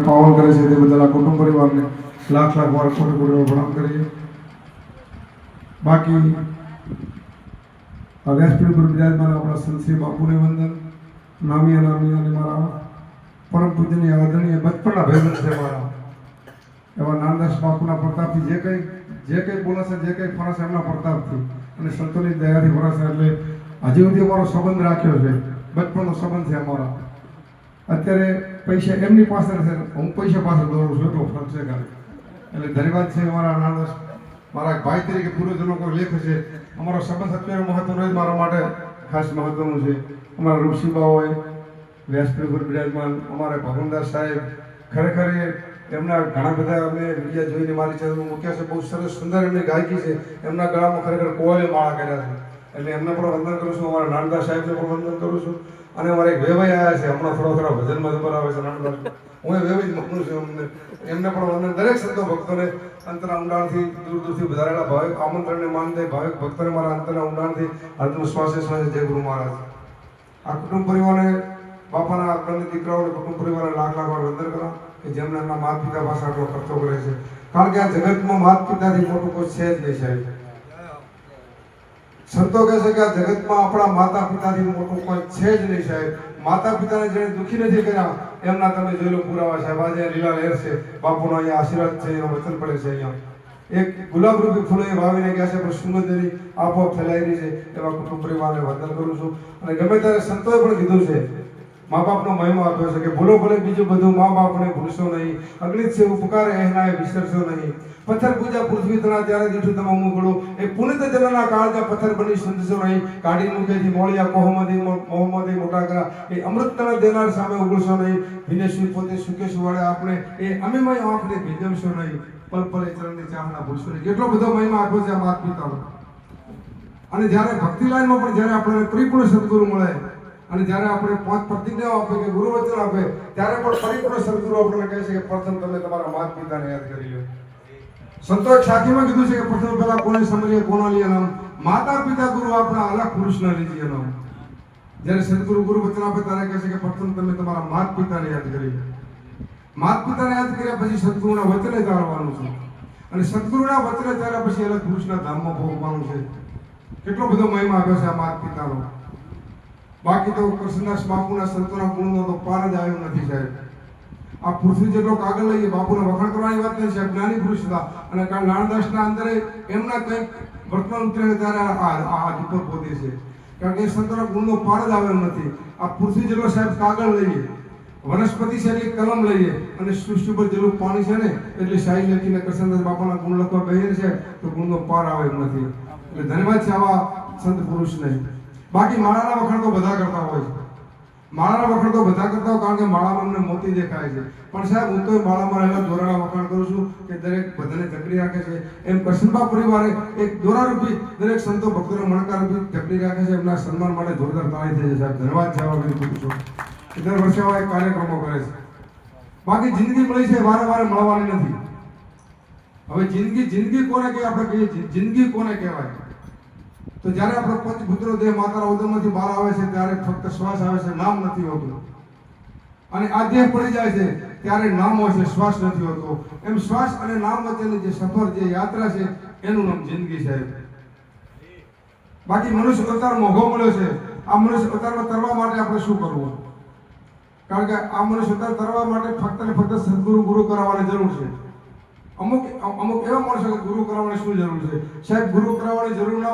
પાવન કરે છે તે બદલ આ કુટુંબ પરિવારને લાખ લાખ વાર કોટી કોટી પ્રણામ કરીએ. બાકી આ વ્યાસપીઠ ગુરુ બિરાજમાન આપણા સંત શ્રી બાપુને વંદન. નામી અને મારા પરમ પૂજનીય આદરણીય બચપનના ભાઈબંધ છે મારા એવા નાનદાસ બાપુના પ્રતાપથી જે કંઈ બોલે છે, જે કંઈ ફરે છે એમના પ્રતાપથી અને સંતોની દયાથી ફરે છે. એટલે હજી સુધી અમારો સંબંધ રાખ્યો છે, બચપનનો સંબંધ છે અમારો. અત્યારે પૈસા એમની પાસે છે, હું પૈસા પાસે દોરું છું, એટલો ફરક છે ખાલી. એટલે ધન્યવાદ છે અમારા નાનદાસ, મારા ભાઈ તરીકે પૂર્વજનો કોઈ લેખ છે. અમારો સંબંધ અત્યારે મહત્વનો જ મારા માટે ખાસ મહત્વનું છે. અમારા ઋષિબા હોય, વ્યાસપીઠ ગુરુ બિરાજમાન, અમારા ભગવનદાસ સાહેબ, ખરેખર એમના ઘણા બધા અમે વિડીયો જોઈને મારી ચેનલમાં મૂક્યા છે. બહુ સરસ સુંદર એમની ગાયકી છે. એમના ગળામાં ખરેખર કોયલે માળા કર્યા છે. એટલે એમને પણ વંદન કરું છું. અમારા નાનદાસ સાહેબને પણ વંદન કરું છું. અને અમારે એક વેવાઈ આવ્યા છે, હમણાં થોડા ભજનમાં નંબર આવે છે નાનદાસ. હું એ વેવાઈ જ માનું છું. એમને પણ વંદન. દરેક સંતો ભક્તોને અંતરના ઊંડાણથી દૂર દૂરથી વધારેલા ભાવિક આમંત્રણને માન દે ભાવિક ભક્તોને મારા અંતરના ઊંડાણથી હાથનું શ્વાસે શ્વાસે જય ગુરુ મહારાજ. આ કુટુંબ પરિવારને બાપાના આગળની દીકરાઓને કુટુંબ પરિવારને લાખ લાખ વાર વંદન કરવા કે જેમને એમના માતા પિતા પાસે આટલો ખર્ચો કરે છે. કારણ કે આ જગતમાં માતા પિતાથી મોટું કોઈ છે જ નહીં સાહેબ. સંતો કહે છે કે આ જગતમાં આપણા માતા પિતાથી મોટું કોઈ છે જ નહીં સાહેબ. માતા પિતાને જેને દુઃખી નથી કર્યા એમના તમે જોઈ લો પુરાવા સાહેબ. આજે લીલા લહેર છે, બાપુનો અહીંયા આશીર્વાદ છે, એનો વચન પડે છે. અહીંયા એક ગુલાબ રૂપી ફૂલો એ વાવીને ગયા છે, પણ સુગંધની આપોઆપ ફેલાઈ રહી છે. એવા કુટુંબ પરિવારને વંદન કરું છું. અને ગમે ત્યારે સંતોએ પણ કીધું છે, મા બાપનો મહિમા આપ્યો છે કે ભૂલો ભલે બીજું બધું, મા બાપને ભૂલશો નહીં. અગણિત છે ઉપકાર એનાએ વિસરશો નહીં. પથ્થર પૂજા પૃથ્વી તણા ત્યારે દીઠું તમે મુગડો. એ પુનિત જનના કાળજા પથ્થર બની સંતશો નહીં. કાઢી મુકેથી મોળિયા મોહમ્મદી મોટા કરા. એ અમૃત તણા દેનાર સામે ઉગળશો નહીં. વિનેશ્વર પોતે સુકે સુવાડે આપણે. એ અમીમય આંખને ભીજવશો નહીં. પલ પલ એ ચરણની ચાહના ભૂલશો નહીં. કેટલો બધો મહિમા આપ્યો છે આ માતા પિતાનો. અને જ્યારે ભક્તિ લાઈનમાં પણ જ્યારે આપણને પરિપૂર્ણ સદગુરુ મળે અને જ્યારે આપણે પાંચ પ્રતિજ્ઞાઓ આપે કે ગુરુ વચન આપે, ત્યારે પણ પરિપૂર્ણ સદગુરુ આપણને કહે છે કે પ્રથમ તમે તમારા માતા પિતાને યાદ કરી લો. સંતોષ સાખીમાં કીધું છે કે પ્રથમ પહેલા કોને સમરીએ કોના લીએ નામ. માતા પિતા ગુરુ આપણા અલગ પુરુષના લીધે નામ. જ્યારે સદગુરુ ગુરુ વચન આપે ત્યારે કહે છે કે પ્રથમ તમે તમારા માતા પિતાને યાદ કરી લો. માતા પિતાને યાદ કર્યા પછી સદગુરુના વચને ચાલવાનું છે. અને સદગુરુના વચને ચાલ્યા પછી અલગ પુરુષના ધામમાં ભોગવવાનું છે. કેટલો બધો મહિમા આવ્યો છે આ માતા પિતાનો. બાકી તો કૃષ્ણદાસ બાપુના સંતોના ગુણનો તો પાર જ આવ્યો નથી સાહેબ. આ પૃથ્વી જેટલો કાગળ લઈએ, બાપુને વખાણ કરવાની વાત નથી સાહેબ. જ્ઞાની પુરુષ હતા અને નાનદાસના અંદરે એમના કંઈક વર્તમાન ઉતરે ત્યારે આ દીપક પોતે છે. કારણ કે એ સંતોના ગુણનો પાર જ આવ્યો નથી. આ પૃથ્વી જેટલો સાહેબ કાગળ લઈએ, વનસ્પતિ છે એટલી કલમ લઈએ, અને સૃષ્ટિ પર જેટલું પાણી છે ને એટલે શાહી લખીને કૃષ્ણદાસ બાપાના ગુણ લખવા બેહીને છે તો ગુણનો પાર આવે એમ નથી. એટલે ધન્યવાદ છે આવા સંત પુરુષને. બાકી માળાના વખાણ તો બધા કરતા હોય છે. માળાના વખાણ તો બધા કરતા હોય કારણ કે માળામાં અમને મોતી દેખાય છે. પણ સાહેબ હું તો માળામાં રહેલા દોરાના વખાણ કરું છું કે દરેક બધાને જકડી રાખે છે. એમ કૃષ્ણબા પરિવારે એક દોરારૂપી દરેક સંતો ભક્તોને મણકારૂપી જકડી રાખે છે. એમના સન્માન માટે જોરદાર તાળી થઈ છે સાહેબ. ધન્યવાદ છે આવા વીર પુરુષો. દર વર્ષે આવા એક કાર્યક્રમો કરે છે. બાકી જિંદગી મળી છે વારે વારે મળવાની નથી. હવે જિંદગી કોને કહેવાય? આપણે કહીએ જિંદગી કોને કહેવાય? તો જ્યારે આપણો પંચભૂતનો દેહ માતાના ઉદરમાંથી બહાર આવે છે ત્યારે ફક્ત શ્વાસ આવે છે, નામ નથી હોતું. અને આ દેહ પડી જાય છે ત્યારે નામ હોય છે, શ્વાસ નથી હોતો. એમ શ્વાસ અને નામ વચ્ચેની જે સફર, જે યાત્રા છે એનું નામ જિંદગી સાહેબ. બાકી મનુષ્ય અવતાર મોઘો મળ્યો છે. આ મનુષ્ય અવતારમાં તરવા માટે આપણે શું કરવું? કારણ કે આ મનુષ્ય અવતાર તરવા માટે ફક્ત ને ફક્ત સદગુરુ ગુરુ કરાવવાની જરૂર છે. અમુક એવા માણસો કે ગુરુ કરાવવાની શું જરૂર છે સાહેબ? ગુરુ કરાવવાની જરૂર ના